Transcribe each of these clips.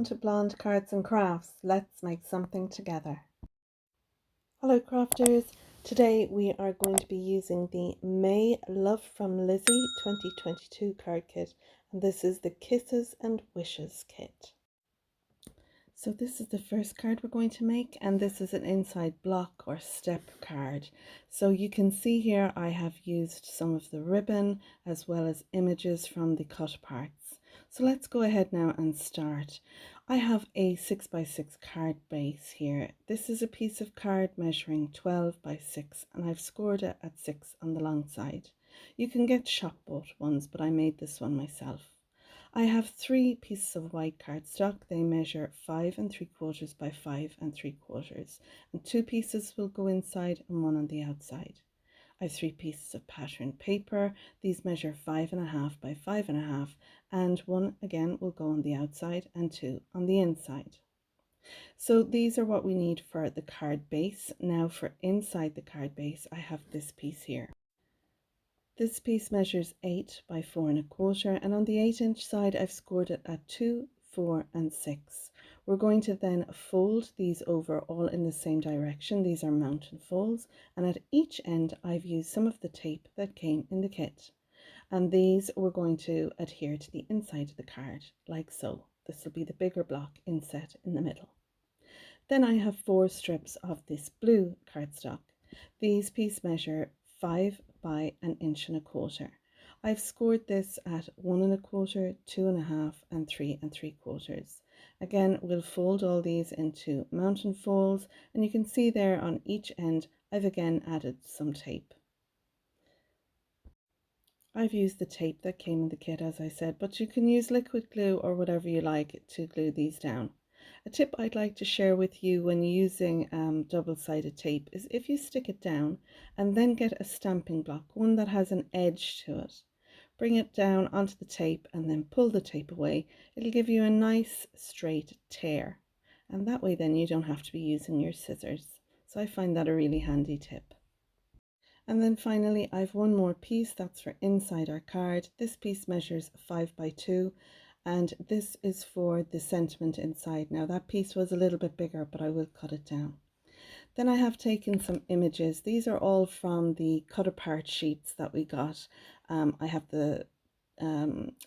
Welcome to Blonde Cards and Crafts. Let's make something together. Hello crafters. Today we are going to be using the May Love from Lizi 2022 card kit, and this is the Kisses and Wishes kit. So this is the first card we're going to make, and this is an inside block or step card. So you can see here I have used some of the ribbon as well as images from the cut parts. So let's go ahead now and start. I have a 6x6 card base here. This is a piece of card measuring 12 by 6, and I've scored it at 6 on the long side. You can get shop bought ones, but I made this one myself. I have 3 pieces of white cardstock. They measure 5 3/4 by 5 3/4, and 2 pieces will go inside and 1 on the outside. I have 3 pieces of pattern paper. These measure 5 1/2 by 5 1/2, and 1 again will go on the outside and 2 on the inside. So these are what we need for the card base. Now for inside the card base, I have this piece here. This piece measures 8 by 4 1/4, and on the 8-inch side I've scored it at 2, 4 and 6. We're going to then fold these over all in the same direction. These are mountain folds, and at each end I've used some of the tape that came in the kit, and these we're going to adhere to the inside of the card like so. This will be the bigger block inset in the middle. Then I have 4 strips of this blue cardstock. These pieces measure 5 by 1 1/4 inches. I've scored this at 1 1/4, 2 1/2 and 3 3/4. Again, we'll fold all these into mountain folds, and you can see there on each end I've again added some tape. I've used the tape that came in the kit, as I said, but you can use liquid glue or whatever you like to glue these down. A tip I'd like to share with you when using double-sided tape is if you stick it down and then get a stamping block, one that has an edge to it, bring it down onto the tape and then pull the tape away. It'll give you a nice straight tear, and that way then you don't have to be using your scissors. So I find that a really handy tip. And then finally I've one more piece that's for inside our card. This piece measures 5 by 2, and this is for the sentiment inside. Now that piece was a little bit bigger, but I will cut it down. Then I have taken some images. These are all from the cut apart sheets that we got. I have the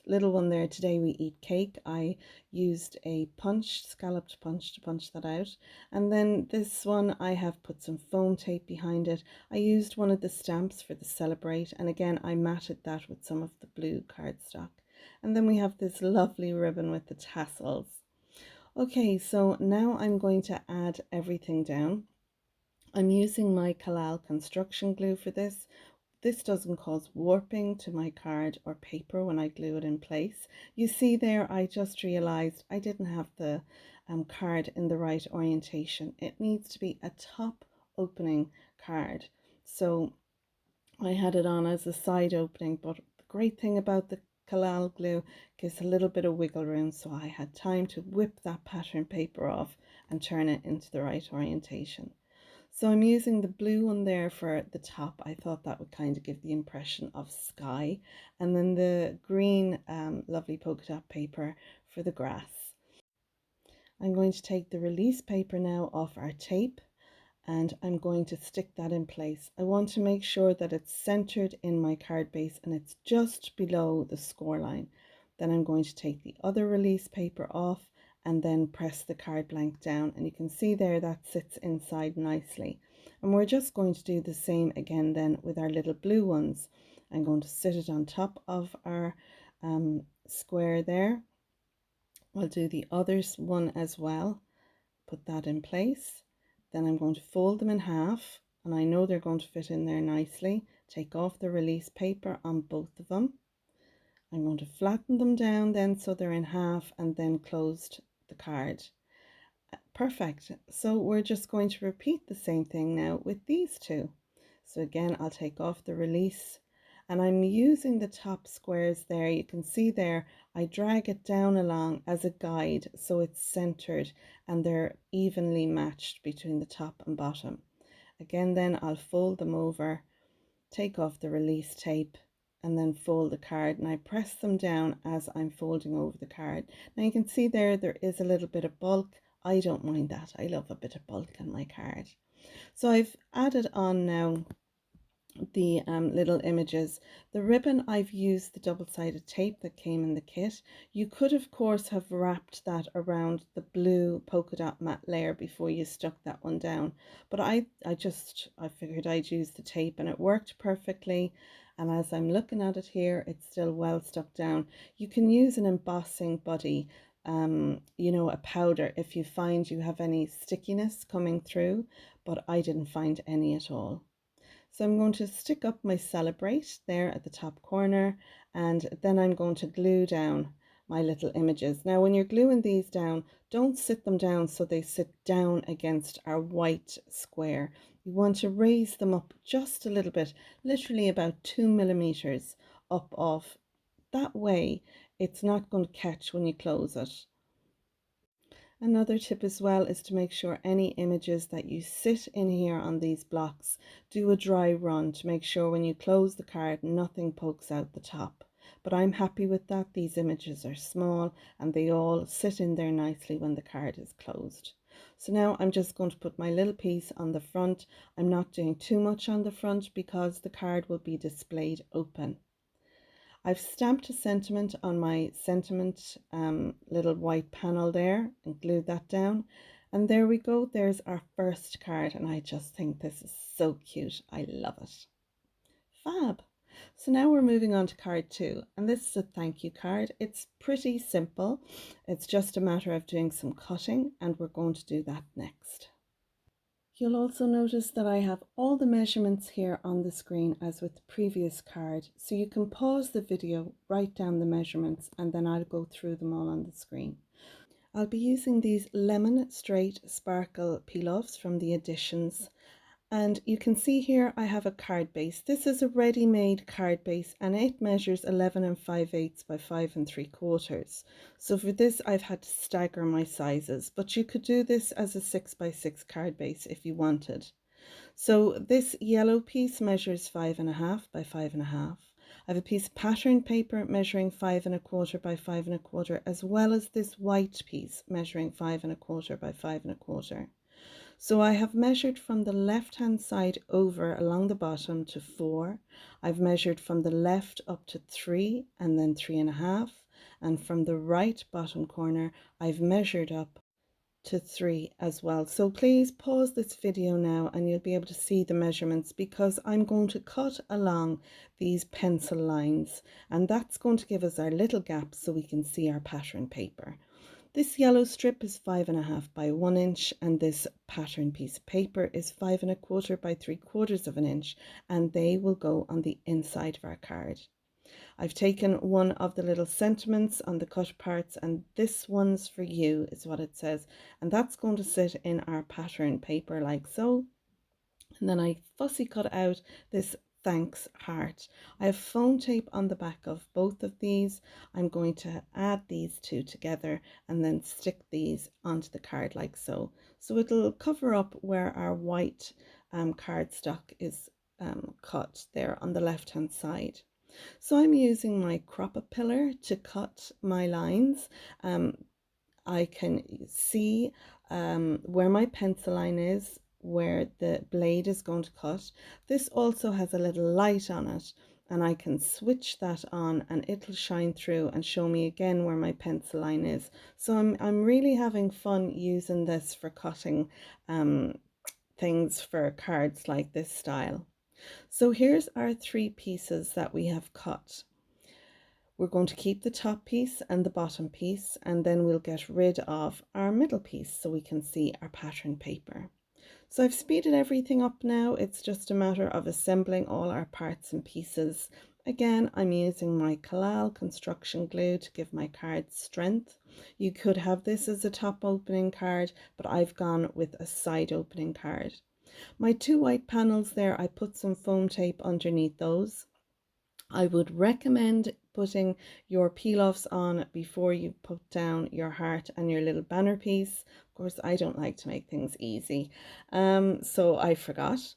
little one there, Today We Eat Cake. I used a scalloped punch to punch that out. And then this one I have put some foam tape behind it. I used one of the stamps for the Celebrate, and again I matted that with some of the blue cardstock. And then we have this lovely ribbon with the tassels. Okay, so now I'm going to add everything down. I'm using my Floral construction glue for this. This doesn't cause warping to my card or paper when I glue it in place. You see there, I just realized I didn't have the card in the right orientation. It needs to be a top opening card. So I had it on as a side opening, but the great thing about the Floral glue gives a little bit of wiggle room, so I had time to whip that pattern paper off and turn it into the right orientation. So I'm using the blue one there for the top. I thought that would kind of give the impression of sky, and then the green lovely polka dot paper for the grass. I'm going to take the release paper now off our tape, and I'm going to stick that in place. I want to make sure that it's centered in my card base and it's just below the score line. Then I'm going to take the other release paper off and then press the card blank down, and you can see there that sits inside nicely. And we're just going to do the same again then with our little blue ones. I'm going to sit it on top of our square there. I'll do the other one as well, put that in place. Then I'm going to fold them in half, and I know they're going to fit in there nicely. Take off the release paper on both of them. I'm going to flatten them down then so they're in half, and then closed the card. Perfect. So we're just going to repeat the same thing now with these two. So again, I'll take off the release, and I'm using the top squares there. You can see there I drag it down along as a guide so it's centered and they're evenly matched between the top and bottom. Again then I'll fold them over, take off the release tape, and then fold the card, and I press them down as I'm folding over the card. Now you can see there is a little bit of bulk. I don't mind that. I love a bit of bulk on my card. So I've added on now the little images. The ribbon, I've used the double-sided tape that came in the kit. You could of course have wrapped that around the blue polka dot matte layer before you stuck that one down, but I figured I'd use the tape and it worked perfectly. And as I'm looking at it here, it's still well stuck down. You can use an embossing buddy, you know, a powder, if you find you have any stickiness coming through, but I didn't find any at all. So I'm going to stick up my Celebrate there at the top corner, and then I'm going to glue down my little images. Now when you're gluing these down, don't sit them down so they sit down against our white square. You want to raise them up just a little bit, literally about 2 millimeters up off. That way it's not going to catch when you close it. Another tip as well is to make sure any images that you sit in here on these blocks, do a dry run to make sure when you close the card nothing pokes out the top. But I'm happy with that. These images are small and they all sit in there nicely when the card is closed. So now I'm just going to put my little piece on the front. I'm not doing too much on the front because the card will be displayed open. I've stamped a sentiment on my sentiment little white panel there and glued that down. And there we go. There's our first card. And I just think this is so cute. I love it. Fab. So now we're moving on to card 2. And this is a thank you card. It's pretty simple. It's just a matter of doing some cutting. And we're going to do that next. You'll also notice that I have all the measurements here on the screen as with the previous card, so you can pause the video, write down the measurements, and then I'll go through them all on the screen. I'll be using these Lemon Straight Sparkle peel-offs from the Editions, and you can see here I have a card base. This is a ready-made card base and it measures 11 5/8 by 5 3/4. So for this I've had to stagger my sizes, but you could do this as a 6 by 6 card base if you wanted. So this yellow piece measures 5.5 by 5.5. I have a piece of pattern paper measuring 5 1/4 by 5 1/4, as well as this white piece measuring 5 1/4 by 5 1/4. So I have measured from the left hand side over along the bottom to 4. I've measured from the left up to 3 and then 3.5. And from the right bottom corner, I've measured up to 3 as well. So please pause this video now and you'll be able to see the measurements, because I'm going to cut along these pencil lines and that's going to give us our little gaps so we can see our pattern paper. This yellow strip is 5.5 by 1 inch and this pattern piece of paper is 5 1/4 by 3/4 of an inch, and they will go on the inside of our card. I've taken one of the little sentiments on the cut parts, and this one's for you is what it says, and that's going to sit in our pattern paper like so. And then I fussy cut out this thanks heart. I have foam tape on the back of both of these. I'm going to add these two together and then stick these onto the card like so. So it'll cover up where our white cardstock is cut there on the left hand side. So I'm using my Crop-A-Pillar to cut my lines. I can see where my pencil line is, where the blade is going to cut. This also has a little light on it and I can switch that on and it'll shine through and show me again where my pencil line is. So I'm really having fun using this for cutting things for cards like this style. So here's our 3 pieces that we have cut. We're going to keep the top piece and the bottom piece, and then we'll get rid of our middle piece so we can see our pattern paper. So I've speeded everything up now. It's just a matter of assembling all our parts and pieces. Again, I'm using my Floral construction glue to give my card strength. You could have this as a top opening card, but I've gone with a side opening card. My 2 white panels there, I put some foam tape underneath those. I would recommend putting your peel-offs on before you put down your heart and your little banner piece. Of course, I don't like to make things easy, so I forgot.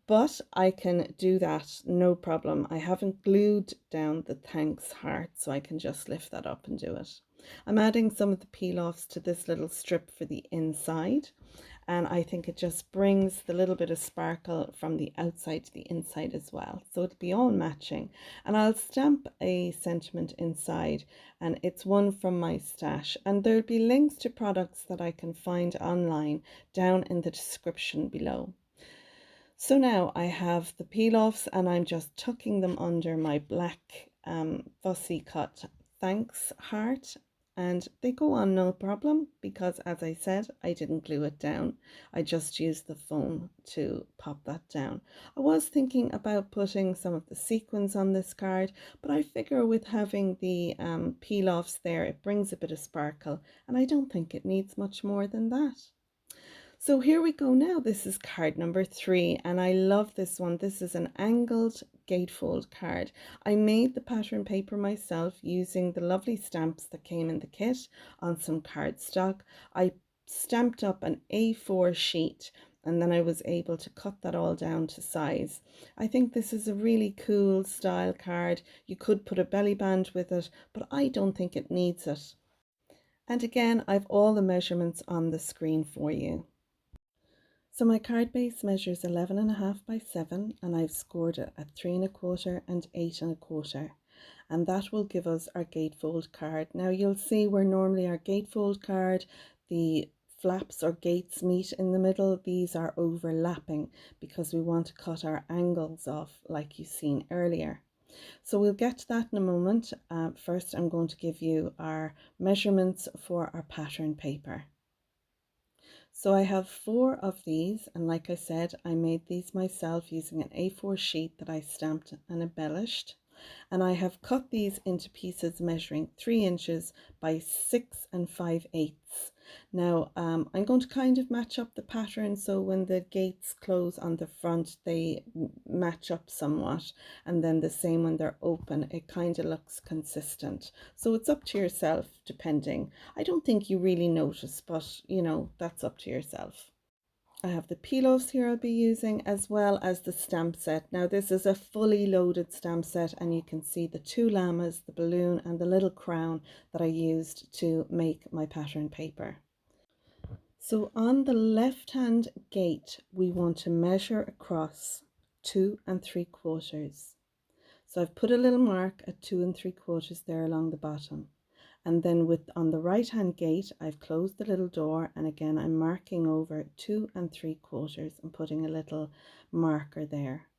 but I can do that no problem. I haven't glued down the thanks heart, so I can just lift that up and do it. I'm adding some of the peel-offs to this little strip for the inside, and I think it just brings the little bit of sparkle from the outside to the inside as well. So it'll be all matching. And I'll stamp a sentiment inside, and it's one from my stash. And there'll be links to products that I can find online down in the description below. So now I have the peel-offs, and I'm just tucking them under my black fussy cut thanks heart, and they go on no problem because, as I said, I didn't glue it down. I just used the foam to pop that down. I was thinking about putting some of the sequins on this card, but I figure with having the peel-offs there, it brings a bit of sparkle, and I don't think it needs much more than that. So here we go now. This is card number 3, and I love this one. This is an angled gatefold card. I made the pattern paper myself using the lovely stamps that came in the kit on some cardstock. I stamped up an A4 sheet, and then I was able to cut that all down to size. I think this is a really cool style card. You could put a belly band with it, but I don't think it needs it. And again, I've all the measurements on the screen for you. So my card base measures 11.5 by 7, and I've scored it at 3.25 and 8.25, and that will give us our gatefold card. Now you'll see where normally our gatefold card, the flaps or gates meet in the middle, these are overlapping because we want to cut our angles off like you've seen earlier. So we'll get to that in a moment. First I'm going to give you our measurements for our pattern paper. So I have 4 of these, and like I said, I made these myself using an A4 sheet that I stamped and embellished. And I have cut these into pieces measuring 3 inches by 6 5/8. Now I'm going to kind of match up the pattern, so when the gates close on the front they match up somewhat, and then the same when they're open, it kind of looks consistent. So it's up to yourself depending. I don't think you really notice, but you know, that's up to yourself. I have the peel-offs here I'll be using, as well as the stamp set. Now this is a fully loaded stamp set, and you can see the 2 llamas, the balloon and the little crown that I used to make my pattern paper. So on the left hand gate we want to measure across 2 3/4. So I've put a little mark at 2 3/4 there along the bottom. And then on the right hand gate I've closed the little door, and again I'm marking over 2 3/4 and putting a little marker there.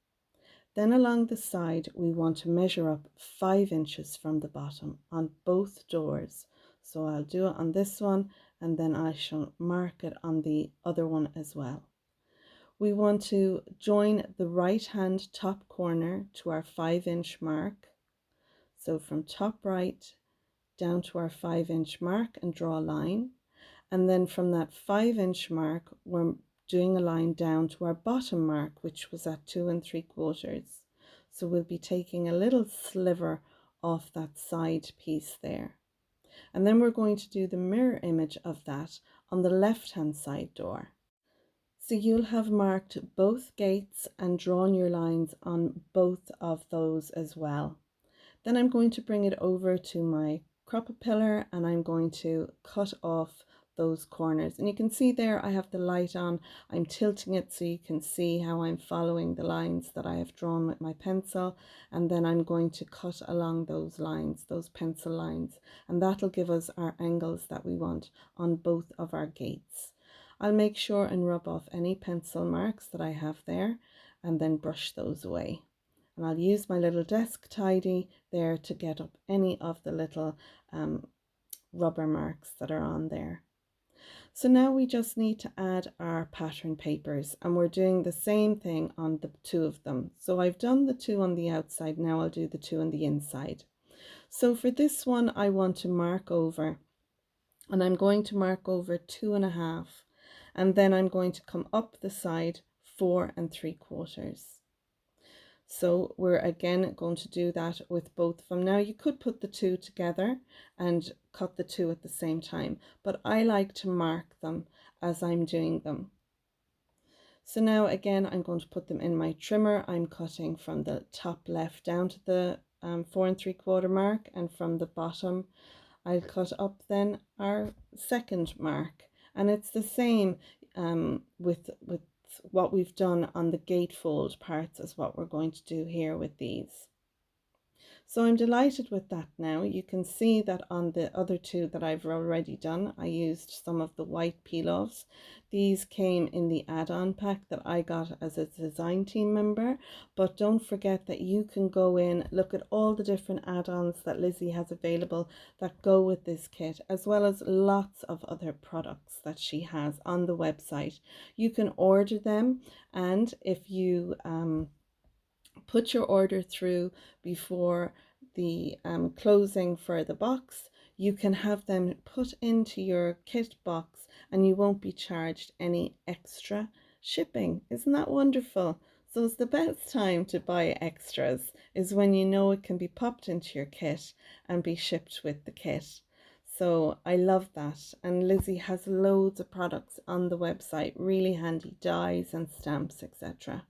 Then along the side we want to measure up 5 inches from the bottom on both doors. So I'll do it on this one, and then I shall mark it on the other one as well. We want to join the right hand top corner to our 5-inch mark. So from top right down to our 5-inch mark and draw a line, and then from that 5-inch mark we're doing a line down to our bottom mark, which was at 2 3/4. So we'll be taking a little sliver off that side piece there, and then we're going to do the mirror image of that on the left hand side door. So you'll have marked both gates and drawn your lines on both of those as well. Then I'm going to bring it over to my crop pillar, and I'm going to cut off those corners, and you can see there I have the light on. I'm tilting it so you can see how I'm following the lines that I have drawn with my pencil, and then I'm going to cut along those lines, those pencil lines, and that'll give us our angles that we want on both of our gates. I'll make sure and rub off any pencil marks that I have there, and then brush those away. And I'll use my little desk tidy there to get up any of the little rubber marks that are on there. So now we just need to add our pattern papers, and we're doing the same thing on the 2 of them. So I've done the 2 on the outside, now I'll do the 2 on the inside. So for this one I want to mark over, and I'm going to mark over 2.5, and then I'm going to come up the side 4 3/4. So we're again going to do that with both of them. Now you could put the 2 together and cut the 2 at the same time, but I like to mark them as I'm doing them. So now again, I'm going to put them in my trimmer. I'm cutting from the top left down to the 4 3/4 mark, and from the bottom I'll cut up then our second mark. And it's the same with what we've done on the gatefold parts as what we're going to do here with these. So I'm delighted with that now. You can see that on the other two that I've already done, I used some of the white peel-offs. These came in the add-on pack that I got as a design team member, but don't forget that you can go in, look at all the different add-ons that Lizi has available that go with this kit, as well as lots of other products that she has on the website. You can order them, and if you put your order through before the closing for the box, you can have them put into your kit box and you won't be charged any extra shipping. Isn't that wonderful? So it's the best time to buy extras is when you know it can be popped into your kit and be shipped with the kit. So I love that. And Lizi has loads of products on the website, really handy dies and stamps, etc.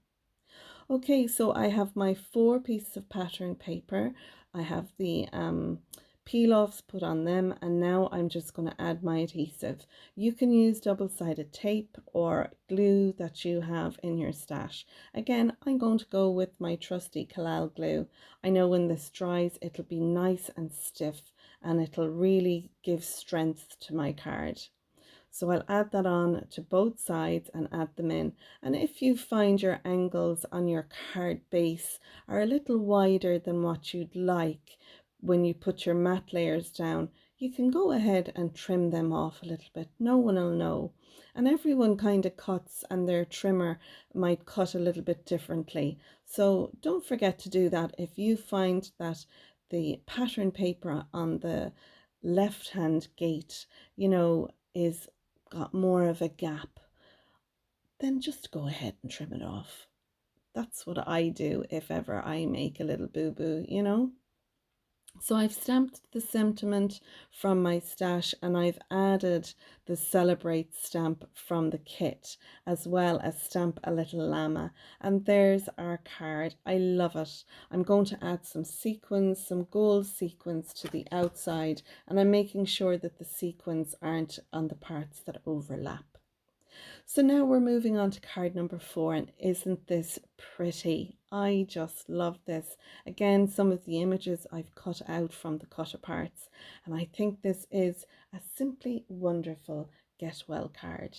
Okay, so I have my 4 pieces of pattern paper. I have the peel-offs put on them, and now I'm just going to add my adhesive. You can use double-sided tape or glue that you have in your stash. Again, I'm going to go with my trusty Collal glue. I know when this dries, it'll be nice and stiff, and it'll really give strength to my card. So I'll add that on to both sides and add them in. And if you find your angles on your card base are a little wider than what you'd like when you put your matte layers down, you can go ahead and trim them off a little bit. No one will know. And everyone kind of cuts, and their trimmer might cut a little bit differently. So don't forget to do that. If you find that the pattern paper on the left hand gate, is got more of a gap, then just go ahead and trim it off. That's what I do if ever I make a little boo-boo. So I've stamped the sentiment from my stash, and I've added the Celebrate stamp from the kit, as well as stamp a little llama. And there's our card. I love it. I'm going to add some sequins, some gold sequins to the outside, and I'm making sure that the sequins aren't on the parts that overlap. So now we're moving on to card number 4, and isn't this pretty? I just love this. Again, some of the images I've cut out from the cut aparts, and I think this is a simply wonderful get well card.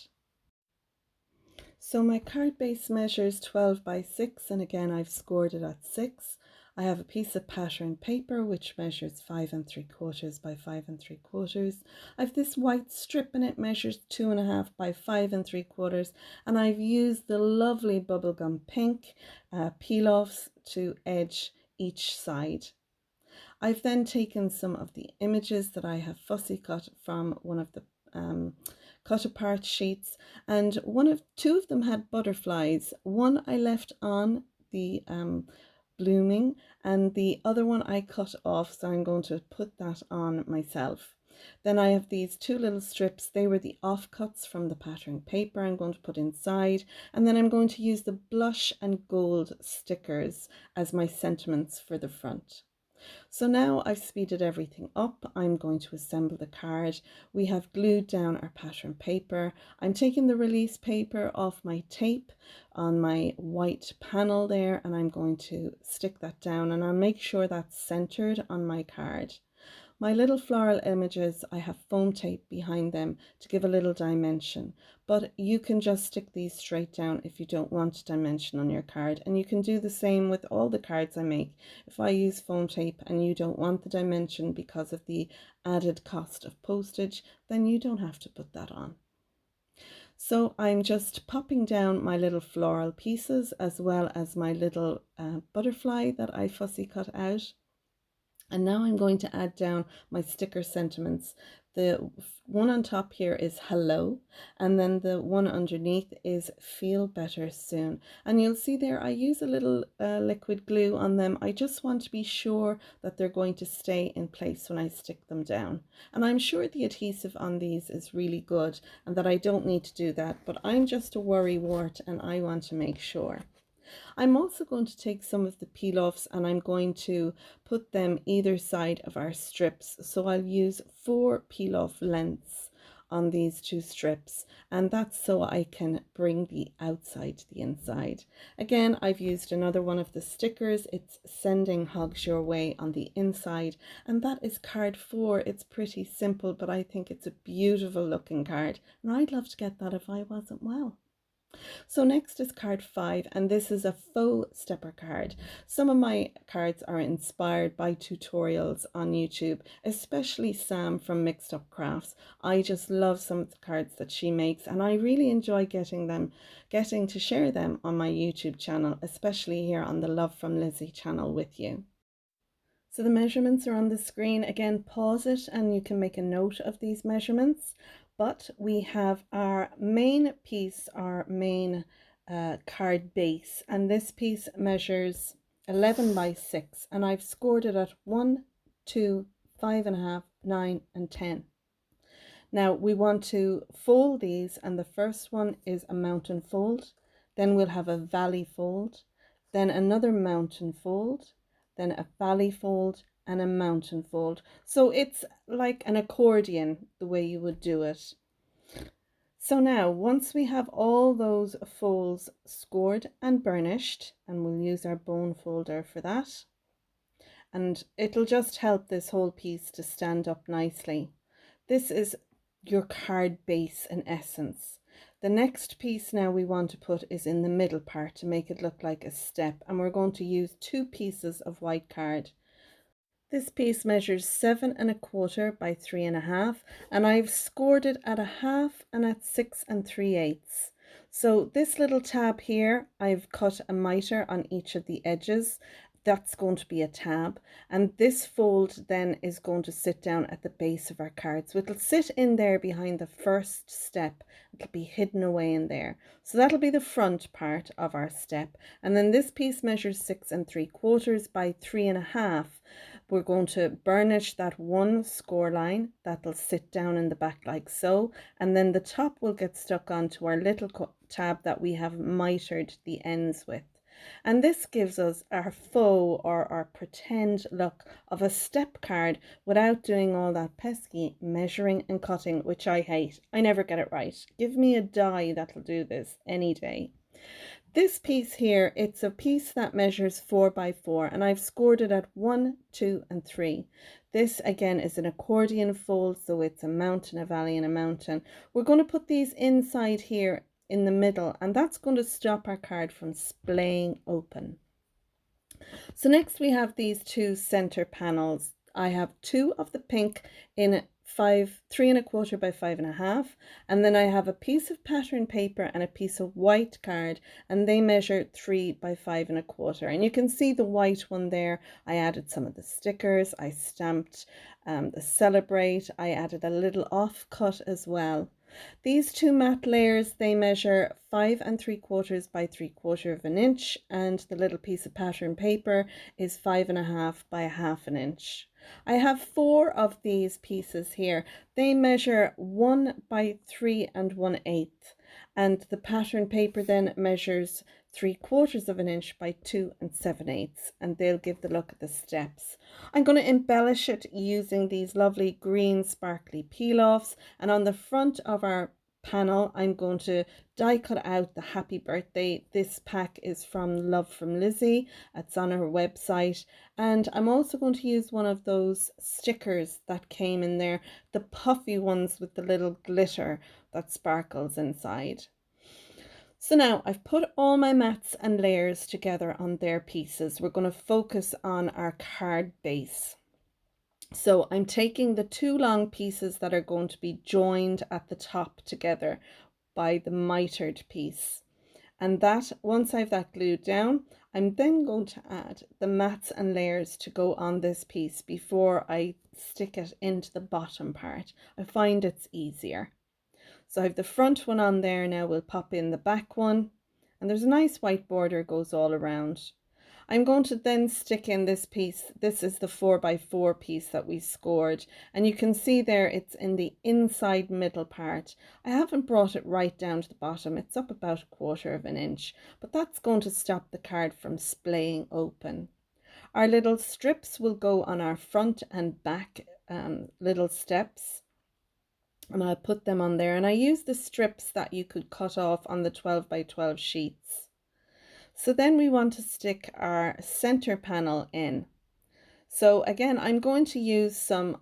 So my card base measures 12 by 6, and again I've scored it at 6. I have a piece of pattern paper which measures 5 3/4 by 5 3/4. I have this white strip, and it measures 2.5 by 5 3/4, and I've used the lovely bubblegum pink peel-offs to edge each side. I've then taken some of the images that I have fussy cut from one of the cut apart sheets, and two of them had butterflies. One I left on the blooming, and the other one I cut off, so I'm going to put that on myself. Then I have these 2 little strips. They were the offcuts from the pattern paper I'm going to put inside, and then I'm going to use the blush and gold stickers as my sentiments for the front. So now I've speeded everything up. I'm going to assemble the card. We have glued down our pattern paper. I'm taking the release paper off my tape on my white panel there, and I'm going to stick that down, and I'll make sure that's centered on my card. My little floral images, I have foam tape behind them to give a little dimension, but you can just stick these straight down if you don't want dimension on your card, and you can do the same with all the cards I make. If I use foam tape and you don't want the dimension because of the added cost of postage, then you don't have to put that on. So I'm just popping down my little floral pieces as well as my little butterfly that I fussy cut out. And now I'm going to add down my sticker sentiments. The one on top here is hello, and then the one underneath is feel better soon. And you'll see there I use a little liquid glue on them. I just want to be sure that they're going to stay in place when I stick them down. And I'm sure the adhesive on these is really good and that I don't need to do that, but I'm just a worrywart and I want to make sure. I'm also going to take some of the peel-offs and I'm going to put them either side of our strips. So I'll use 4 peel-off lengths on these 2 strips, and that's so I can bring the outside to the inside. Again, I've used another one of the stickers. It's Sending Hugs Your Way on the inside, and that is card 4. It's pretty simple, but I think it's a beautiful looking card, and I'd love to get that if I wasn't well. So next is card 5, and this is a faux stepper card. Some of my cards are inspired by tutorials on YouTube, especially Sam from Mixed Up Crafts. I just love some of the cards that she makes, and I really enjoy getting to share them on my YouTube channel, especially here on the Love from Lizi channel with you. So the measurements are on the screen. Again, pause it and you can make a note of these measurements. But we have our main piece, our main card base, and this piece measures 11 by 6, and I've scored it at 1, 2, 5.5, 9, and 10. Now we want to fold these, and the first one is a mountain fold, then we'll have a valley fold, then another mountain fold, then a valley fold, and a mountain fold. So it's like an accordion the way you would do it. So now once we have all those folds scored and burnished, and we'll use our bone folder for that, and it'll just help this whole piece to stand up nicely. This is your card base in essence. The next piece now we want to put is in the middle part to make it look like a step, and we're going to use 2 pieces of white card. This piece measures 7.25 by 3.5, and I've scored it at 1/2 and at 6 3/8. So this little tab here, I've cut a miter on each of the edges. That's going to be a tab, and this fold then is going to sit down at the base of our card. So it'll sit in there behind the first step. It'll be hidden away in there. So that'll be the front part of our step. And then this piece measures 6 3/4 by 3.5. We're going to burnish that one score line. That'll sit down in the back like so. And then the top will get stuck onto our little tab that we have mitered the ends with. And this gives us our faux or our pretend look of a step card without doing all that pesky measuring and cutting, which I hate. I never get it right. Give me a die that'll do this any day. This piece here, it's a piece that measures 4 by 4, and I've scored it at 1, 2, and 3. This again is an accordion fold, so it's a mountain, a valley, and a mountain. We're going to put these inside here in the middle, and that's going to stop our card from splaying open. So next we have these 2 center panels. I have 2 of the pink in 3.25 by 5.5, and then I have a piece of pattern paper and a piece of white card, and they measure 3 by 5.25. And you can see the white one there. I added some of the stickers, I stamped the celebrate, I added a little offcut as well. These 2 matte layers, they measure 5 3/4 by 3/4 inch, and the little piece of pattern paper is 5.5 by 1/2 inch. I have 4 of these pieces here. They measure 1 by 3 1/8, and the pattern paper then measures 3/4 inch by 2 7/8, and they'll give the look of the steps. I'm going to embellish it using these lovely green sparkly peel-offs, and on the front of our panel I'm going to die cut out the happy birthday. This pack is from Love from Lizi. It's on her website, and I'm also going to use one of those stickers that came in there, the puffy ones with the little glitter that sparkles inside. So now I've put all my mats and layers together on their pieces. We're going to focus on our card base. So I'm taking the 2 long pieces that are going to be joined at the top together by the mitered piece. And that, once I've that glued down, I'm then going to add the mats and layers to go on this piece before I stick it into the bottom part. I find it's easier. So I have the front one on there now. We'll pop in the back one, and there's a nice white border goes all around. I'm going to then stick in this piece. This is the 4x4 piece that we scored, and you can see there it's in the inside middle part. I haven't brought it right down to the bottom. It's up about 1/4 of an inch, but that's going to stop the card from splaying open. Our little strips will go on our front and back little steps, and I'll put them on there, and I use the strips that you could cut off on the 12x12 sheets. So then we want to stick our center panel in. So again, I'm going to use some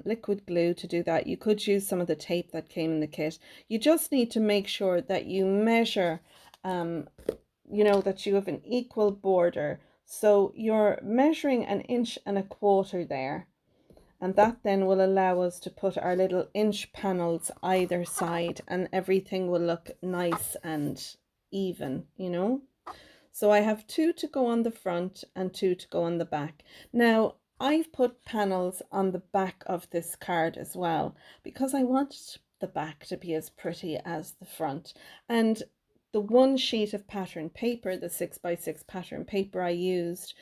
liquid glue to do that. You could use some of the tape that came in the kit. You just need to make sure that you measure, you know, that you have an equal border. So you're measuring 1.25 inches there. And that then will allow us to put our little inch panels either side, and everything will look nice and even, you know. So I have 2 to go on the front and 2 to go on the back. Now I've put panels on the back of this card as well, because I want the back to be as pretty as the front. And the one sheet of pattern paper, the 6x6 pattern paper I used,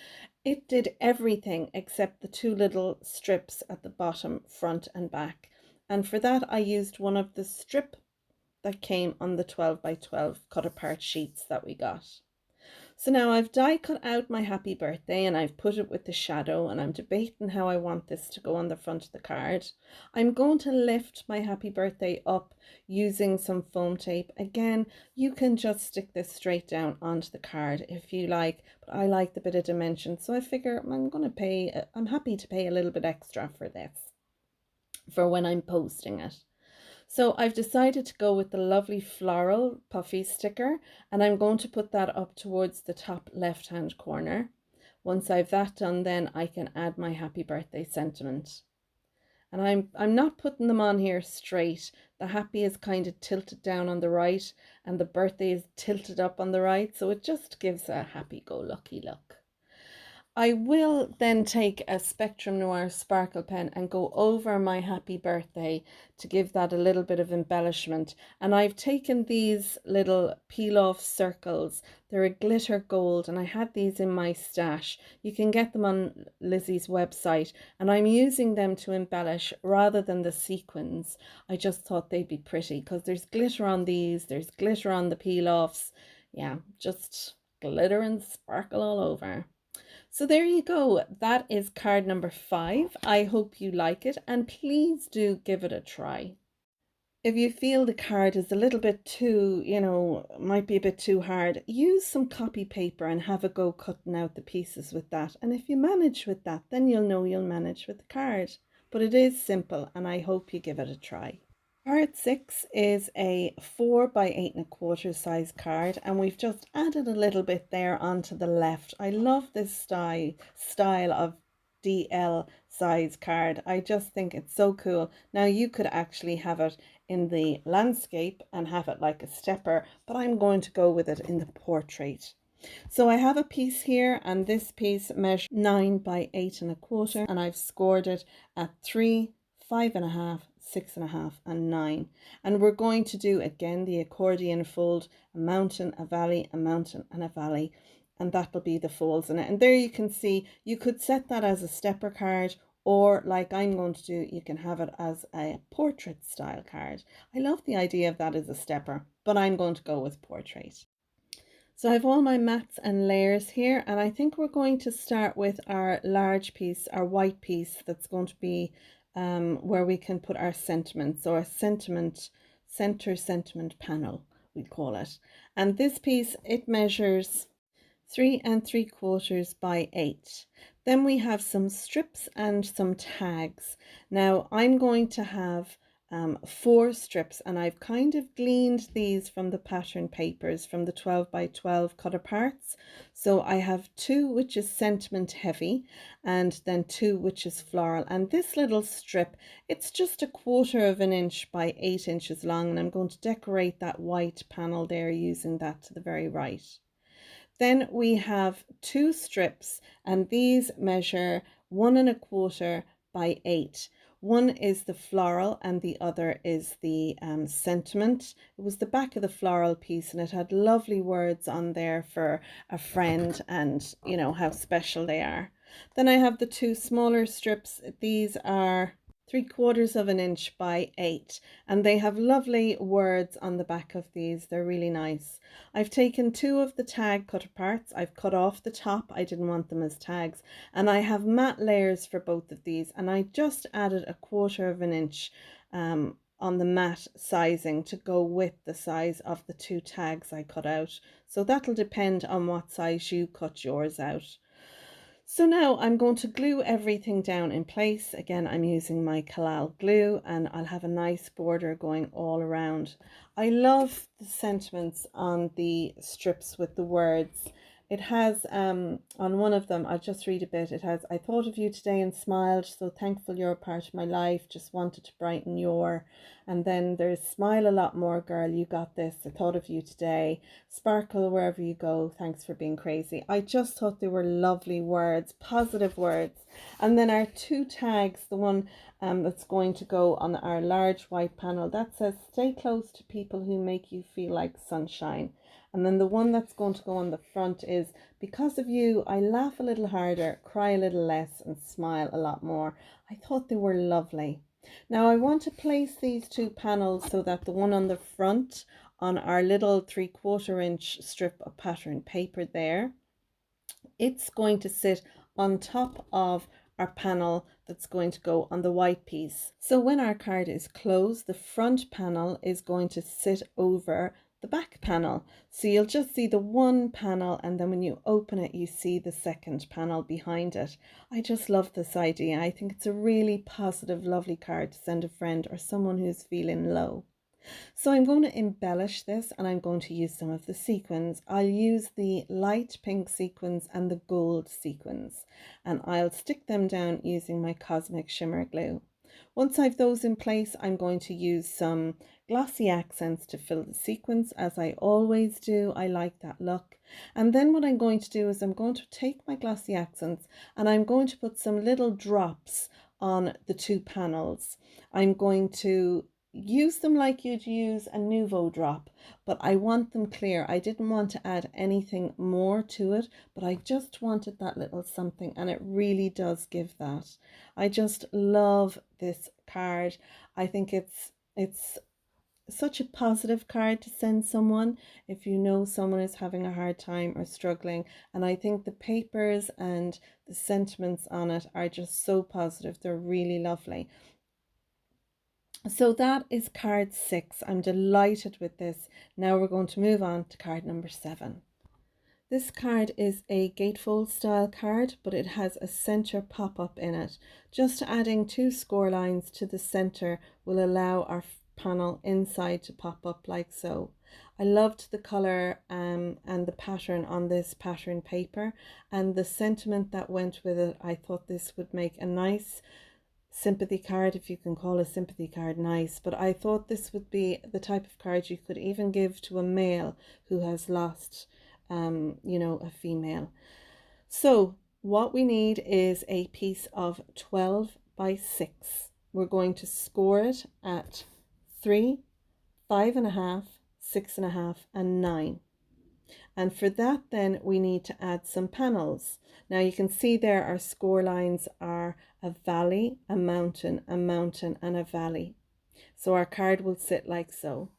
it did everything except the 2 little strips at the bottom, front and back. And for that I used one of the strip that came on the 12x12 cut apart sheets that we got. So now I've die cut out my happy birthday, and I've put it with the shadow, and I'm debating how I want this to go on the front of the card. I'm going to lift my happy birthday up using some foam tape. Again, you can just stick this straight down onto the card if you like, but I like the bit of dimension, so I figure I'm happy to pay a little bit extra for this, for when I'm posting it. So I've decided to go with the lovely Floral puffy sticker, and I'm going to put that up towards the top left hand corner. Once I've that done, then I can add my happy birthday sentiment. And I'm not putting them on here straight. The happy is kind of tilted down on the right, and the birthday is tilted up on the right, so it just gives a happy-go-lucky look. I will then take a Spectrum Noir sparkle pen and go over my happy birthday to give that a little bit of embellishment. And I've taken these little peel off circles. They're a glitter gold, and I had these in my stash. You can get them on Lizi's website, and I'm using them to embellish rather than the sequins. I just thought they'd be pretty because there's glitter on these, there's glitter on the peel offs. Yeah, just glitter and sparkle all over. So there you go. That is card number 5. I hope you like it, and please do give it a try. If you feel the card is a little bit too, you know, might be a bit too hard, use some copy paper and have a go cutting out the pieces with that. And if you manage with that, then you'll know you'll manage with the card. But it is simple, and I hope you give it a try. Card 6 is a 4x8 1/4 size card, and we've just added a little bit there onto the left. I love this style of DL size card. I just think it's so cool. Now you could actually have it in the landscape and have it like a stepper, but I'm going to go with it in the portrait. So I have a piece here, and this piece measures 9x8 1/4, and I've scored it at 3, 5.5, 6.5 and 9, and we're going to do again the accordion fold, a mountain, a valley, a mountain and a valley, and that will be the folds in it. And there you can see you could set that as a stepper card, or like I'm going to do, you can have it as a portrait style card. I love the idea of that as a stepper, but I'm going to go with portrait. So I have all my mats and layers here, and I think we're going to start with our large piece, our white piece, that's going to be where we can put our sentiments, or a center sentiment panel, we call it. And this piece, it measures 3 3/4 by 8. Then we have some strips and some tags. Now I'm going to have 4 strips, and I've kind of gleaned these from the pattern papers from the 12x12 cut aparts. So I have 2 which is sentiment heavy, and then 2 which is floral. And this little strip, it's just 1/4 of an inch by 8 inches long, and I'm going to decorate that white panel there using that to the very right. Then we have 2 strips, and these measure 1¼ by 8. One is the floral and the other is the sentiment. It was the back of the floral piece, and it had lovely words on there for a friend and, you know, how special they are. Then I have the 2 smaller strips. These are 3/4 inch by 8, and they have lovely words on the back of these. They're really nice. I've taken 2 of the tag cut parts. I've cut off the top. I didn't want them as tags, and I have matte layers for both of these, and I just added 1/4 inch on the matte sizing to go with the size of the 2 tags I cut out. So that'll depend on what size you cut yours out. So now I'm going to glue everything down in place. Again, I'm using my Floral glue, and I'll have a nice border going all around. I love the sentiments on the strips with the words. It has, on one of them, I'll just read a bit. It has, "I thought of you today and smiled, so thankful you're a part of my life, just wanted to brighten your." And then there's, "Smile a lot more, girl, you got this. I thought of you today. Sparkle wherever you go. Thanks for being crazy." I just thought they were lovely words, positive words. And then our 2 tags, the one that's going to go on our large white panel, that says, "Stay close to people who make you feel like sunshine." And then the one that's going to go on the front is, "Because of you, I laugh a little harder, cry a little less, and smile a lot more." I thought they were lovely. Now I want to place these 2 panels so that the one on the front on our little 3/4 inch strip of pattern paper there, it's going to sit on top of our panel that's going to go on the white piece. So when our card is closed, the front panel is going to sit over the back panel. So you'll just see the one panel, and then when you open it, you see the second panel behind it. I just love this idea. I think it's a really positive, lovely card to send a friend or someone who's feeling low. So I'm going to embellish this, and I'm going to use some of the sequins. I'll use the light pink sequins and the gold sequins, and I'll stick them down using my Cosmic Shimmer glue. Once I've those in place, I'm going to use some glossy accents to fill the sequins, as I always do. I like that look. And then what I'm going to do is I'm going to take my glossy accents and I'm going to put some little drops on the 2 panels. I'm going to use them like you'd use a Nouveau drop, but I want them clear. I didn't want to add anything more to it, but I just wanted that little something, and it really does give that. I just love this card. I think it's such a positive card to send someone if you know someone is having a hard time or struggling, and I think the papers and the sentiments on it are just so positive. They're really lovely. So that is card 6. I'm delighted with this. Now we're going to move on to card number 7. This card is a gatefold style card, but it has a center pop-up in it. Just adding 2 score lines to the center will allow our panel inside to pop up like so. I loved the color and the pattern on this pattern paper, and the sentiment that went with it. I thought this would make a nice sympathy card, if you can call a sympathy card nice, but I thought this would be the type of card you could even give to a male who has lost you know, a female. So what we need is a piece of 12 by 6. We're going to score it at 3, 5.5, 6.5, and 9. And for that, then we need to add some panels. Now you can see there our score lines are a valley, a mountain, and a valley. So our card will sit like so.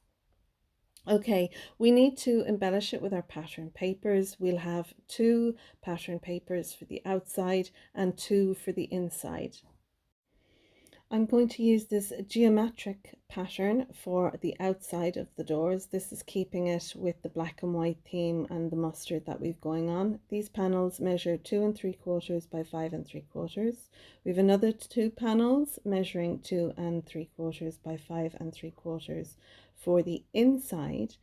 Okay, we need to embellish it with our pattern papers. We'll have 2 pattern papers for the outside and 2 for the inside. I'm going to use this geometric pattern for the outside of the doors. This is keeping it with the black and white theme and the mustard that we've going on. These panels measure 2 3/4 by 5 3/4. We have another 2 panels measuring 2 3/4 by 5 3/4 for the inside.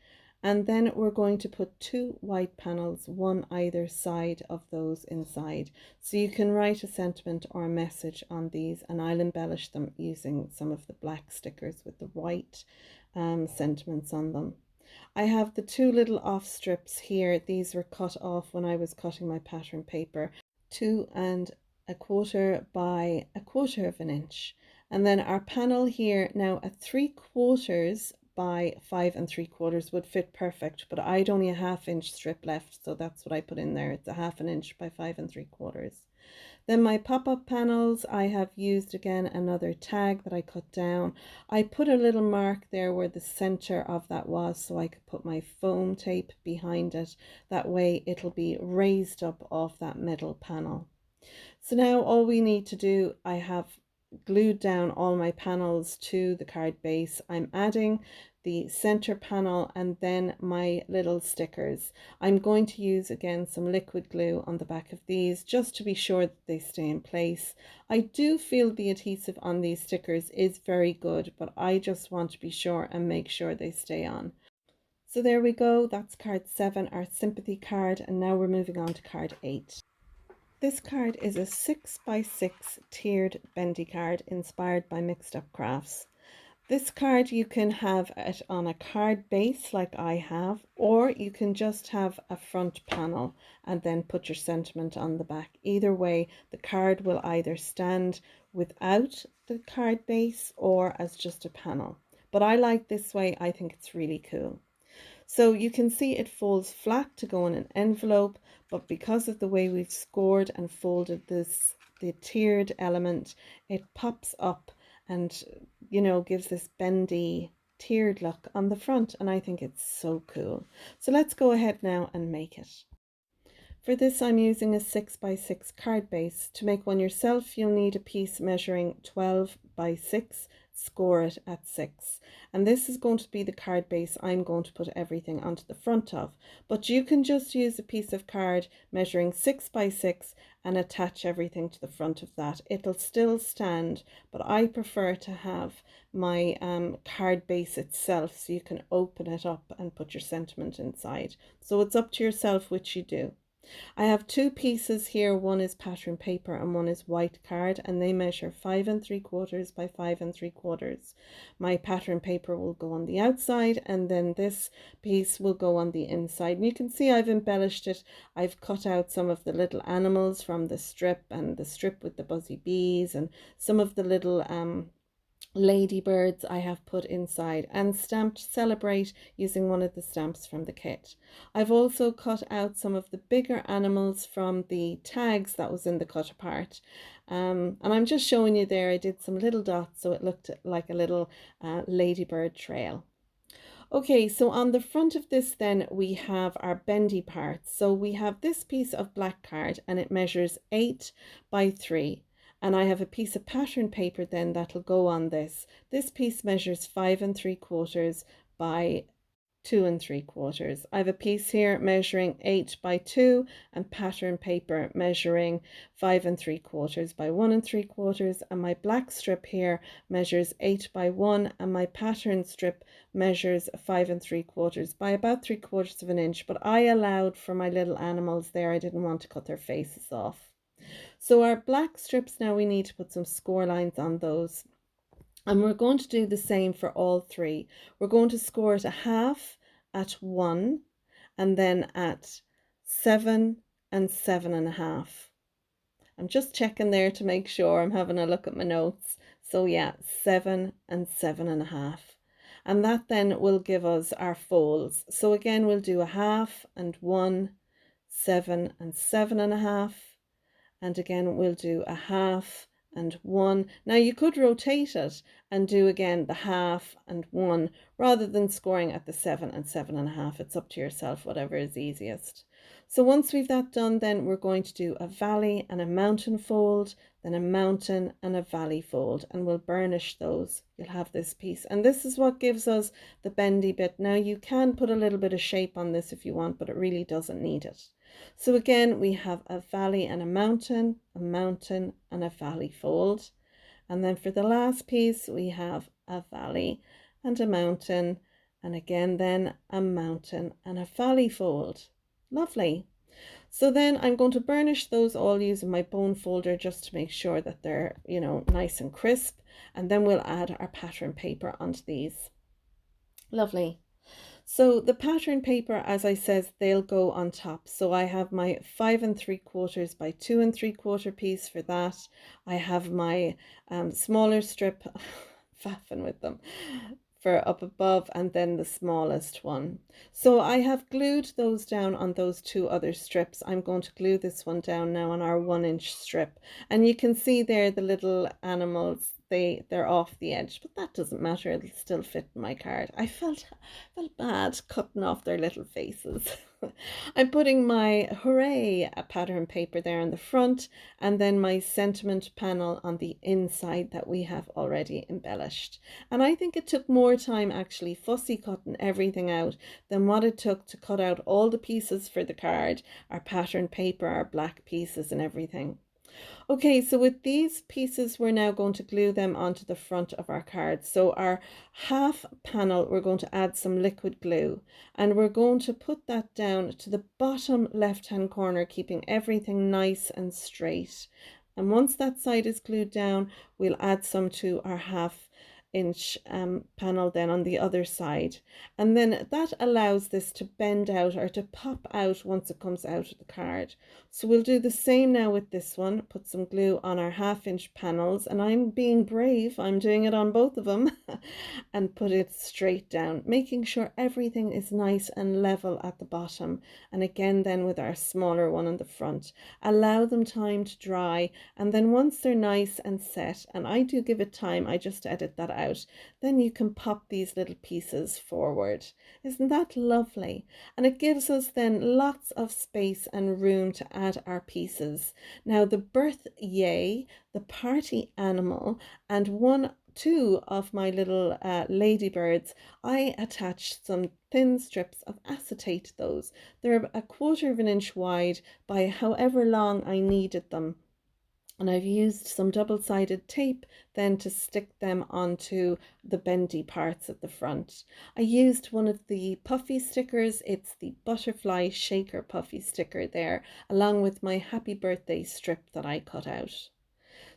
And then we're going to put 2 white panels, one either side of those inside. So you can write a sentiment or a message on these, and I'll embellish them using some of the black stickers with the white sentiments on them. I have the two little off strips here. These were cut off when I was cutting my pattern paper, 2¼ by 1/4 of an inch. And then our panel here now at 3/4 by 5¾ would fit perfect, but I'd only a 1/2 inch strip left, so that's what I put in there. It's a 1/2 inch by 5¾ Then my pop-up panels, I have used again another tag that I cut down. I put a little mark there where the center of that was, so I could put my foam tape behind it. That way it'll be raised up off that middle panel. So now all we need to do, I have glued down all my panels to the card base. I'm adding the center panel and then my little stickers. I'm going to use again some liquid glue on the back of these just to be sure that they stay in place. I do feel the adhesive on these stickers is very good, but I just want to be sure and make sure they stay on. So there we go, that's card 7, our sympathy card, and now we're moving on to card 8. This card is a 6 by 6 tiered bendy card inspired by Mixed Up Crafts. This card you can have it on a card base like I have, or you can just have a front panel and then put your sentiment on the back. Either way, the card will either stand without the card base or as just a panel. But I like this way, I think it's really cool. So you can see it folds flat to go in an envelope, but because of the way we've scored and folded this, the tiered element, it pops up and, you know, gives this bendy tiered look on the front, and I think it's so cool. So let's go ahead now and make it. For this I'm using a 6 by 6 card base. To make one yourself you'll need a piece measuring 12 by 6, score it at 6. And this is going to be the card base I'm going to put everything onto the front of. But you can just use a piece of card measuring 6 by 6 and attach everything to the front of that. It'll still stand, but I prefer to have my card base itself so you can open it up and put your sentiment inside. So it's up to yourself which you do. I have two pieces here, one is pattern paper and one is white card, and they measure 5¾ by 5¾ My pattern paper will go on the outside and then this piece will go on the inside. And you can see I've embellished it. I've cut out some of the little animals from the strip and the strip with the buzzy bees and some of the little ladybirds I have put inside and stamped celebrate using one of the stamps from the kit. I've also cut out some of the bigger animals from the tags that was in the cut apart, and I'm just showing you there. I did some little dots so it looked like a little ladybird trail. Okay, so on the front of this then we have our bendy parts. So we have this piece of black card and it measures 8 by 3. And I have a piece of pattern paper then that'll go on this. This piece measures 5¾ by 2¾ I have a piece here measuring 8 by 2 and pattern paper measuring 5¾ by 1¾ and my black strip here measures 8 by 1 and my pattern strip measures 5¾ by about 3/4 of an inch, but I allowed for my little animals there. I didn't want to cut their faces off. So our black strips now, we need to put some score lines on those. And we're going to do the same for all three. We're going to score it a half at 1 and then at 7 and 7½. I'm just checking there to make sure. I'm having a look at my notes. So yeah, 7 and 7½. And that then will give us our folds. So again, we'll do a half and 1, 7 and 7½. And again we'll do a half and 1. Now you could rotate it and do again the half and 1 rather than scoring at the 7 and 7½. It's up to yourself, whatever is easiest. So once we've that done, then we're going to do a valley and a mountain fold, then a mountain and a valley fold, and we'll burnish those. You'll have this piece, and this is what gives us the bendy bit. Now you can put a little bit of shape on this if you want, but it really doesn't need it. So again, we have a valley and a mountain and a valley fold. And then for the last piece, we have a valley and a mountain, and again then a mountain and a valley fold. Lovely. So then I'm going to burnish those all using my bone folder just to make sure that they're, you know, nice and crisp. And then we'll add our pattern paper onto these. Lovely. So the pattern paper, as I says, they'll go on top. So I have my 5 3/4 by 2 3/4 piece for that. I have my smaller strip, faffing with them, for up above, and then the smallest one. So I have glued those down on those two other strips. I'm going to glue this one down now on our 1-inch strip, and you can see there the little animals, they're off the edge, but that doesn't matter, it'll still fit in my card. I felt bad cutting off their little faces. I'm putting my hooray pattern paper there on the front, and then my sentiment panel on the inside that we have already embellished. And I think it took more time actually fussy cutting everything out than what it took to cut out all the pieces for the card, our pattern paper, our black pieces and everything. Okay, so with these pieces, we're now going to glue them onto the front of our card. So our half panel, we're going to add some liquid glue, and we're going to put that down to the bottom left-hand corner, keeping everything nice and straight. And once that side is glued down, we'll add some to our half-inch panel then on the other side, and then that allows this to bend out or to pop out once it comes out of the card. So we'll do the same now with this one, put some glue on our 1/2-inch panels, and I'm being brave, I'm doing it on both of them, and put it straight down, making sure everything is nice and level at the bottom. And again then with our smaller one on the front, allow them time to dry, and then once they're nice and set, and I do give it time, I just edit that out, then you can pop these little pieces forward. Isn't that lovely? And it gives us then lots of space and room to add our pieces. Now the birth yay, the party animal, and two of my little ladybirds, I attached some thin strips of acetate to those. They're 1/4 of an inch wide by however long I needed them. And I've used some double-sided tape then to stick them onto the bendy parts at the front. I used one of the puffy stickers, it's the butterfly shaker puffy sticker there, along with my happy birthday strip that I cut out.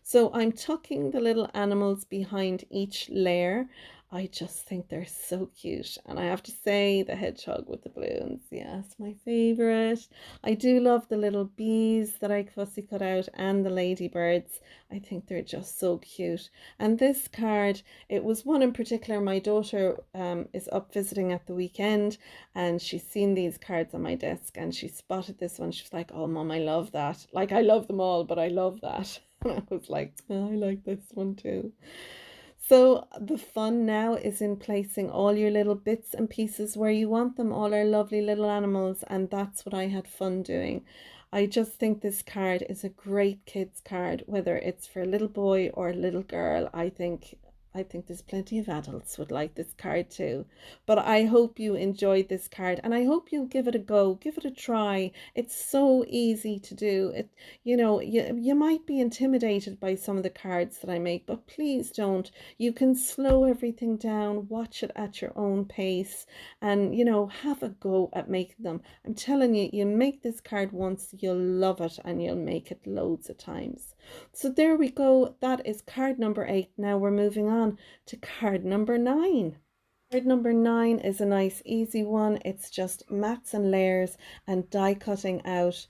So I'm tucking the little animals behind each layer. I just think they're so cute. And I have to say the hedgehog with the balloons, yes, my favorite. I do love the little bees that I fussy cut out and the ladybirds. I think they're just so cute. And this card, it was one in particular, my daughter is up visiting at the weekend, and she's seen these cards on my desk and she spotted this one. She was like, oh mom, I love that. Like, I love them all, but I love that. And I was like, oh, I like this one too. So the fun now is in placing all your little bits and pieces where you want them, all our lovely little animals, and that's what I had fun doing. I just think this card is a great kids card, whether it's for a little boy or a little girl. I think there's plenty of adults would like this card too. But I hope you enjoyed this card, and I hope you'll give it a go, give it a try. It's so easy to do. You might be intimidated by some of the cards that I make, but please don't. You can slow everything down, watch it at your own pace, and have a go at making them. I'm telling you, you make this card once, you'll love it, and you'll make it loads of times. So there we go. That is card number 8. Now we're moving on to card number 9. Card number 9 is a nice easy one. It's just mats and layers and die cutting out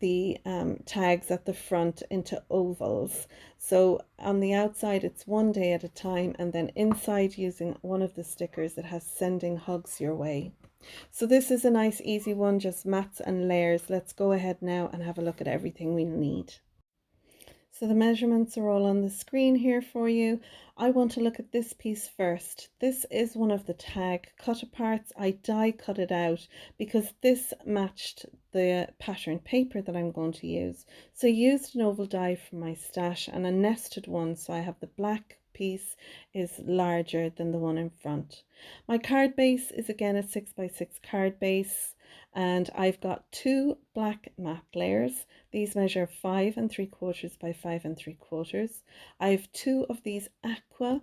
the tags at the front into ovals. So on the outside it's one day at a time, and then inside using one of the stickers that has sending hugs your way. So this is a nice easy one, just mats and layers. Let's go ahead now and have a look at everything we need. So the measurements are all on the screen here for you. I want to look at this piece first. This is one of the tag cut aparts. I die cut it out because this matched the pattern paper that I'm going to use. So I used an oval die from my stash and a nested one, so I have the black piece is larger than the one in front. My card base is again a 6x6 card base. and I've got two black matte layers. These measure 5 3/4 by 5 3/4. I have two of these aqua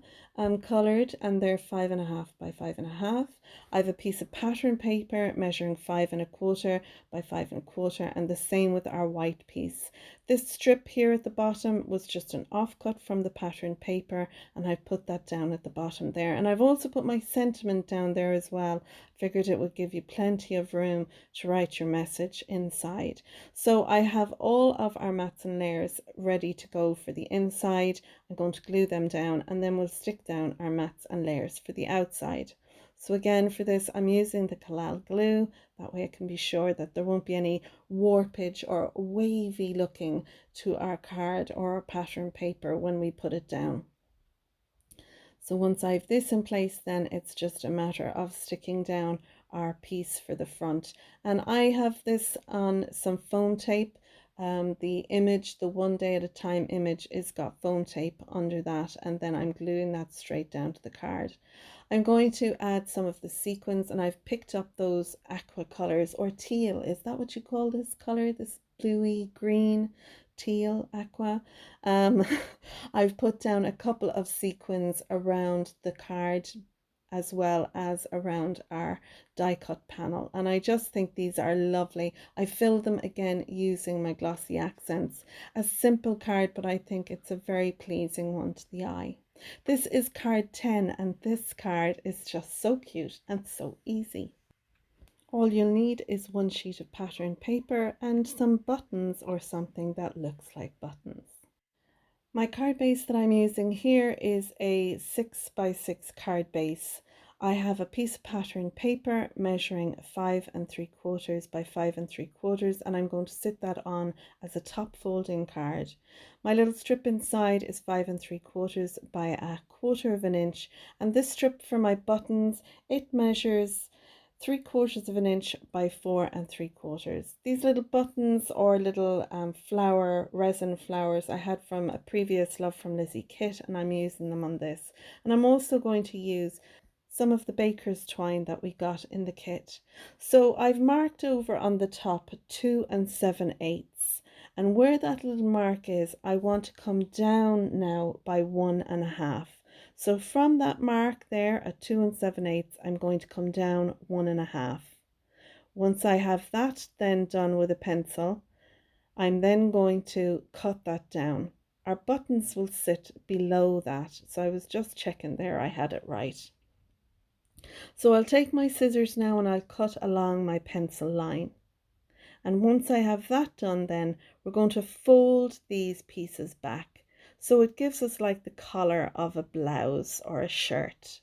coloured, and they're 5.5 by 5.5. I have a piece of pattern paper measuring 5 1/4 by 5 1/4, and the same with our white piece. This strip here at the bottom was just an offcut from the pattern paper, and I put that down at the bottom there. And I've also put my sentiment down there as well. Figured it would give you plenty of room to write your message inside. So I have all of our mats and layers ready to go for the inside. I'm going to glue them down, and then we'll stick down our mats and layers for the outside. So again, for this, I'm using the Floral glue. That way I can be sure that there won't be any warpage or wavy looking to our card or our pattern paper when we put it down. So once I have this in place, then it's just a matter of sticking down our piece for the front. And I have this on some foam tape. The image, the one day at a time image, is got foam tape under that, and then I'm gluing that straight down to the card. I'm going to add some of the sequins, and I've picked up those aqua colors, or teal. Is that what you call this color? This bluey green, teal, aqua. I've put down a couple of sequins around the card as well as around our die cut panel, and I just think these are lovely. I filled them again using my glossy accents. A simple card, but I think it's a very pleasing one to the eye. This is card 10, and this card is just so cute and so easy. All you'll need is one sheet of pattern paper and some buttons or something that looks like buttons. My card base that I'm using here is a 6 by 6 card base. I have a piece of pattern paper measuring 5 3/4 by 5 3/4, and I'm going to sit that on as a top folding card. My little strip inside is 5 3/4 by 1/4 of an inch, and this strip for my buttons, it measures 3/4 of an inch by 4 3/4. These little buttons or little flower resin flowers I had from a previous Love from Lizi kit, and I'm using them on this. And I'm also going to use some of the baker's twine that we got in the kit. So I've marked over on the top 2 7/8, and where that little mark is, I want to come down now by 1 1/2. So from that mark there at 2 7/8, I'm going to come down 1 1/2. Once I have that then done with a pencil, I'm then going to cut that down. Our buttons will sit below that, so I was just checking there I had it right. So I'll take my scissors now and I'll cut along my pencil line. And once I have that done, then we're going to fold these pieces back. So it gives us like the collar of a blouse or a shirt.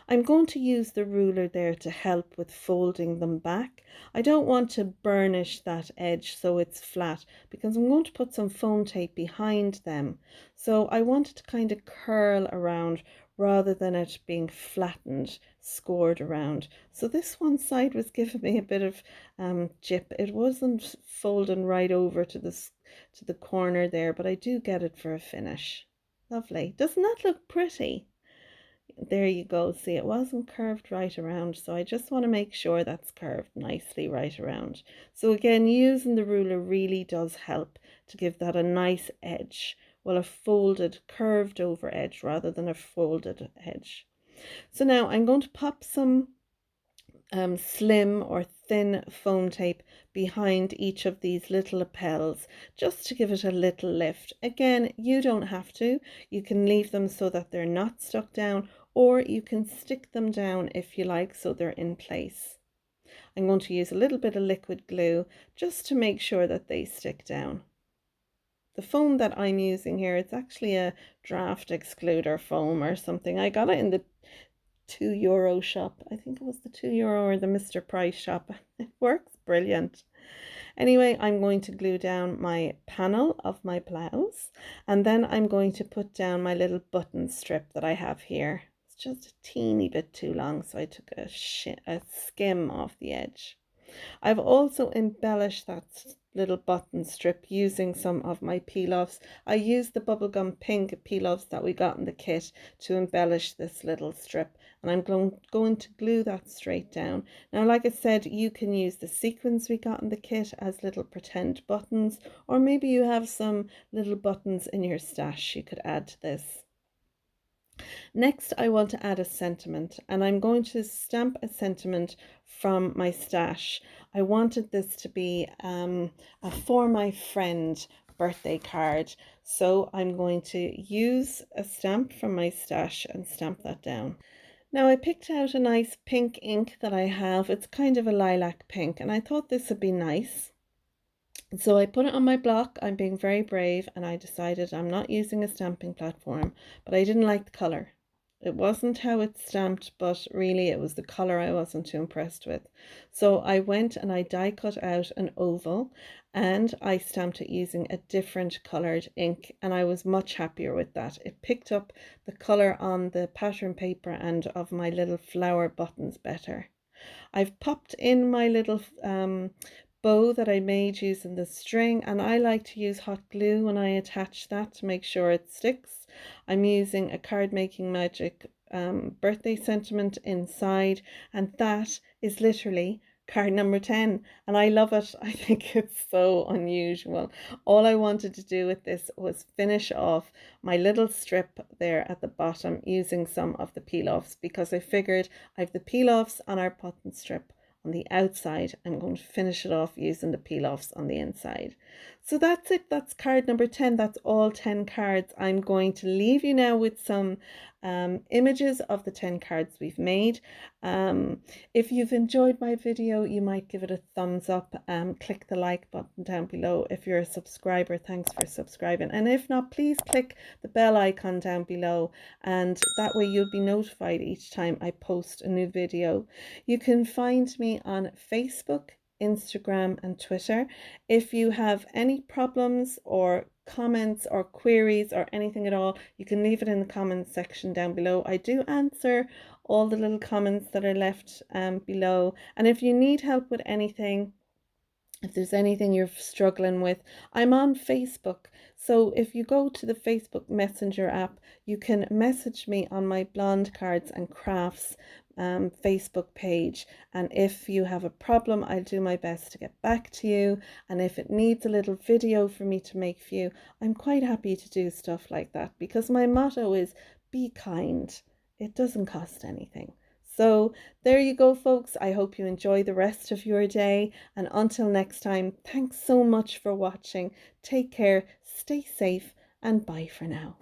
I'm going to use the ruler there to help with folding them back. I don't want to burnish that edge so it's flat, because I'm going to put some foam tape behind them. So I want it to kind of curl around rather than it being flattened, scored around. So this one side was giving me a bit of jip. It wasn't folding right over to the corner there, but I do get it for a finish. Lovely. Doesn't that look pretty? There you go. See, it wasn't curved right around, so I just want to make sure that's curved nicely right around. So again, using the ruler really does help to give that a nice edge. Well, a folded, curved over edge rather than a folded edge. So now I'm going to pop some slim or thin foam tape behind each of these little lapels, just to give it a little lift. Again, you don't have to. You can leave them so that they're not stuck down, or you can stick them down if you like so they're in place. I'm going to use a little bit of liquid glue just to make sure that they stick down. The foam that I'm using here, it's actually a draft excluder foam or something. I got it in the €2 shop. I think it was the €2 or the Mr. Price shop. It works brilliant. Anyway, I'm going to glue down my panel of my blouse, and then I'm going to put down my little button strip that I have here. It's just a teeny bit too long, so I took a skim off the edge. I've also embellished that little button strip using some of my peel-offs. I used the bubblegum pink peel-offs that we got in the kit to embellish this little strip, and I'm going to glue that straight down. Now, like I said, you can use the sequins we got in the kit as little pretend buttons, or maybe you have some little buttons in your stash you could add to this. Next, I want to add a sentiment, and I'm going to stamp a sentiment from my stash. I wanted this to be a for my friend birthday card, so I'm going to use a stamp from my stash and stamp that down. Now, I picked out a nice pink ink that I have. It's kind of a lilac pink, and I thought this would be nice. So I put it on my block. I'm being very brave, and I decided I'm not using a stamping platform, but I didn't like the color. It wasn't how it's stamped, but really it was the color I wasn't too impressed with. So I went and I die cut out an oval, and I stamped it using a different colored ink, and I was much happier with that. It picked up the color on the pattern paper and of my little flower buttons better. I've popped in my little bow that I made using the string, and I like to use hot glue when I attach that to make sure it sticks. I'm using a Card Making Magic birthday sentiment inside, and that is literally card number 10, and I love it. I think it's so unusual. All I wanted to do with this was finish off my little strip there at the bottom using some of the peel-offs, because I figured I have the peel-offs on our button strip on the outside. I'm going to finish it off using the peel-offs on the inside. So that's it. That's card number 10. That's all 10 cards. I'm going to leave you now with some images of the 10 cards we've made. If you've enjoyed my video, you might give it a thumbs up. Click the like button down below. If you're a subscriber, thanks for subscribing. And if not, please click the bell icon down below, and that way you'll be notified each time I post a new video. You can find me on Facebook, Instagram and Twitter. If you have any problems or comments or queries or anything at all, you can leave it in the comments section down below. I do answer all the little comments that are left below, and if you need help with anything, if there's anything you're struggling with, I'm on Facebook. So if you go to the Facebook Messenger app, you can message me on my Blonde Cards and Crafts Facebook page, and if you have a problem, I'll do my best to get back to you. And if it needs a little video for me to make for you, I'm quite happy to do stuff like that, because my motto is be kind. It doesn't cost anything. So there you go, folks. I hope you enjoy the rest of your day, and until next time, thanks so much for watching. Take care, stay safe, and bye for now.